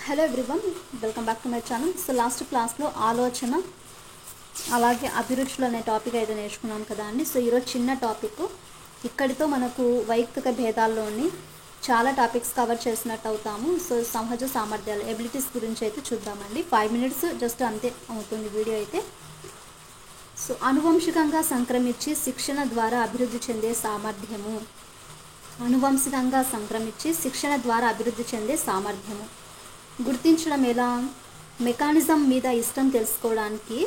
Hello everyone, welcome back to my channel. So last క్లాస్లో ఆలోచన అలాగే అభిరుచులు అనే టాపిక్ అయితే నేర్చుకున్నాం కదా అండి. సో ఈరోజు చిన్న టాపిక్, ఇక్కడితో మనకు వైయక్తిక భేదాల్లోని చాలా టాపిక్స్ కవర్ చేసినట్టు అవుతాము. సో సహజ సామర్థ్యాలు, ఎబిలిటీస్ గురించి అయితే చూద్దామండి. 5 minutes జస్ట్ అంతే అవుతుంది వీడియో అయితే. సో అనువంశికంగా సంక్రమించి శిక్షణ ద్వారా అభివృద్ధి చెందే సామర్థ్యము. అనువంశికంగా సంక్రమించి శిక్షణ ద్వారా అభివృద్ధి చెందే సామర్థ్యము గుర్తించడం ఎలా? మెకానిజం మీద ఇష్టం తెలుసుకోవడానికి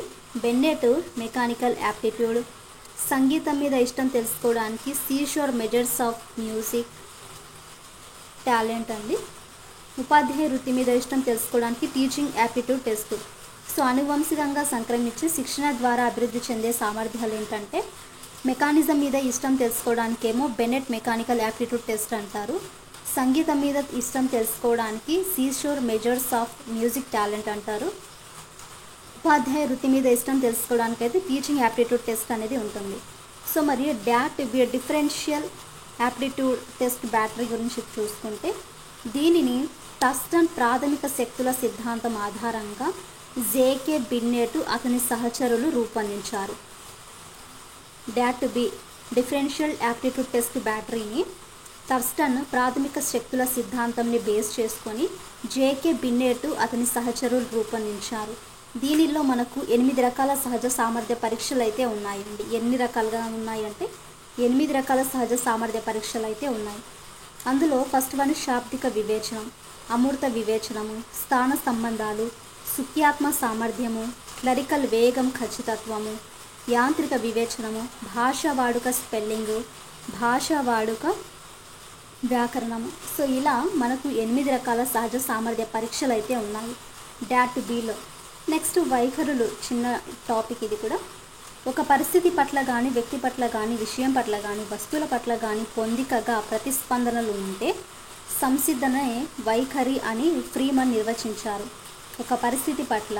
బెన్నెట్ మెకానికల్ యాప్టిట్యూడ్, సంగీతం మీద ఇష్టం తెలుసుకోవడానికి seashore measures of music talent అండి. ఉపాధ్యాయ వృత్తి మీద ఇష్టం తెలుసుకోవడానికి టీచింగ్ యాప్టిట్యూడ్ టెస్ట్. సో అనువంశికంగా సంక్రమించి శిక్షణ ద్వారా అభివృద్ధి చెందే సామర్థ్యాలు ఏంటంటే, మెకానిజం మీద ఇష్టం తెలుసుకోవడానికేమో బెన్నెట్ మెకానికల్ యాప్టిట్యూడ్ టెస్ట్ అంటారు. సంగీతం మీద ఇష్టం తెలుసుకోవడానికి seashore measures of music talent అంటారు. ఉపాధ్యాయ వృత్తి మీద ఇష్టం తెలుసుకోవడానికి అయితే టీచింగ్ యాప్టిట్యూడ్ టెస్ట్ అనేది ఉంటుంది. సో మరియు డిఫరెన్షియల్ యాప్టిట్యూడ్ టెస్ట్ బ్యాటరీ గురించి చూసుకుంటే, దీనిని టస్టన్ ప్రాథమిక శక్తుల సిద్ధాంతం ఆధారంగా జేకే బిన్నెట్ అతని సహచరులు రూపొందించారు. డిఫరెన్షియల్ యాప్టిట్యూడ్ టెస్ట్ బ్యాటరీని టస్టన్ ప్రాథమిక శక్తుల సిద్ధాంతంని బేస్ చేసుకొని జేకే బిన్నెట్ అతని సహచరులు రూపొందించారు. దీనిలో మనకు 8 రకాల సహజ సామర్థ్య పరీక్షలు అయితే ఉన్నాయండి. ఎన్ని రకాలుగా ఉన్నాయంటే 8 రకాల సహజ సామర్థ్య పరీక్షలు అయితే ఉన్నాయి. అందులో ఫస్ట్ వన్ శాబ్దిక వివేచనం, అమూర్త వివేచనము, స్థాన సంబంధాలు, సుఖ్యాత్మ సామర్థ్యము, క్లరికల్ వేగం ఖచ్చితత్వము, యాంత్రిక వివేచనము, భాషా వాడుక స్పెల్లింగు, భాషా వాడుక వ్యాకరణము. సో ఇలా మనకు 8 రకాల సహజ సామర్థ్య పరీక్షలు అయితే ఉన్నాయి డాట్ బిలో. నెక్స్ట్ వైఖరులు, చిన్న టాపిక్ ఇది కూడా. ఒక పరిస్థితి పట్ల కానీ, వ్యక్తి పట్ల కానీ, విషయం పట్ల కానీ, వస్తువుల పట్ల కానీ పొందికగా ప్రతిస్పందనలు ఉంటే సంసిద్ధనే వైఖరి అని ఫ్రీమన్ నిర్వచించారు. ఒక పరిస్థితి పట్ల,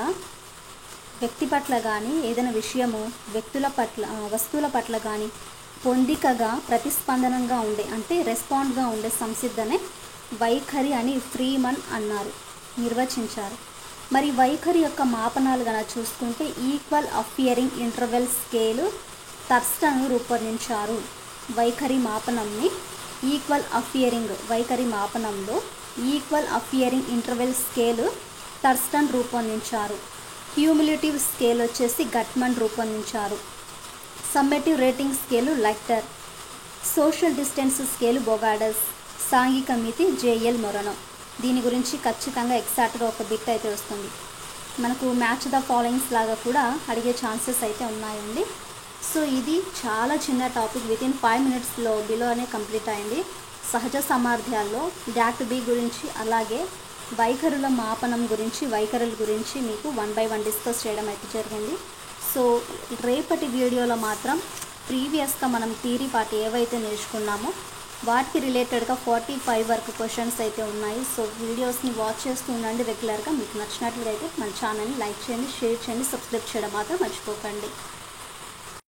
వ్యక్తి పట్ల కానీ, ఏదైనా విషయము, వ్యక్తుల పట్ల, వస్తువుల పట్ల కానీ పొందికగా ప్రతిస్పందనంగా ఉండే, అంటే రెస్పాండ్గా ఉండే సంసిద్ధనే వైఖరి అని ఫ్రీమన్ అన్నారు, నిర్వచించారు. మరి వైఖరి యొక్క మాపనాలు కనుక చూసుకుంటే equal appearing interval scale Thurstone రూపొందించారు. వైఖరి మాపనంని ఈక్వల్ అఫియరింగ్, వైఖరి మాపనంలో equal appearing interval scale Thurstone రూపొందించారు. క్యూములేటివ్ స్కేల్ వచ్చేసి గట్మన్ రూపొందించారు. Summative rating scale Likert, social distance scale Bogardus, సాంఘిక మితి జేఎల్ మొరనో. దీని గురించి ఖచ్చితంగా ఎగ్జాక్ట్గా ఒక బిట్ అయితే వస్తుంది. మనకు మ్యాచ్ ద ఫాలోయింగ్స్ లాగా కూడా అడిగే ఛాన్సెస్ అయితే ఉన్నాయండి. సో ఇది చాలా చిన్న టాపిక్, వితిన్ 5 minutes బిలోనే కంప్లీట్ అయింది. సహజ సామర్థ్యాల్లో డాట్ బి గురించి, అలాగే వైఖరుల మాపనం గురించి, వైఖరుల గురించి మీకు 1 by 1 డిస్కస్ చేయడం అయితే జరిగింది. సో రేపటి వీడియోలో మాత్రం ప్రీవియస్గా మనం థియరీ పార్ట్ ఏవైతే నేర్చుకున్నామో వాటికి రిలేటెడ్గా 45 వరకు క్వశ్చన్స్ అయితే ఉన్నాయి. సో వీడియోస్ని వాచ్ చేస్తూ ఉండండి రెగ్యులర్గా. మీకు నచ్చినట్లయితే మన ఛానల్ని లైక్ చేయండి, షేర్ చేయండి, సబ్స్క్రైబ్ చేయడం మాత్రం మర్చిపోకండి.